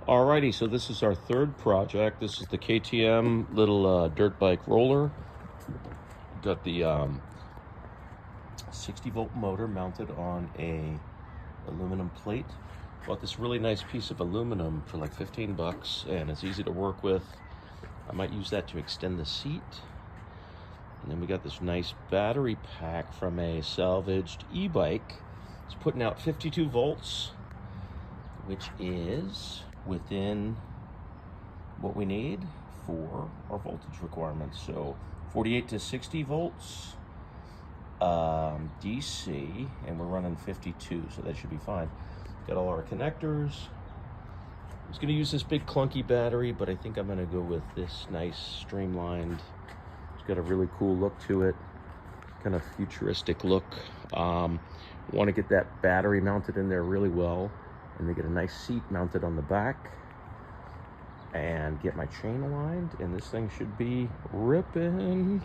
Alrighty, so this is our third project. This is the KTM little dirt bike roller. Got the 60 volt motor mounted on a aluminum plate. Bought this really nice piece of aluminum for like 15 bucks, and it's easy to work with. I might use that to extend the seat. And then we got this nice battery pack from a salvaged e-bike. It's putting out 52 volts, which is within what we need for our voltage requirements. So 48 to 60 volts DC, and we're running 52, so that should be fine. Got all our connectors. I was gonna use this big clunky battery, but I think I'm gonna go with this nice streamlined. It's got a really cool look to it, kind of futuristic look. Want to get that battery mounted in there really well, and they get a nice seat mounted on the back, and get my chain aligned, and this thing should be ripping.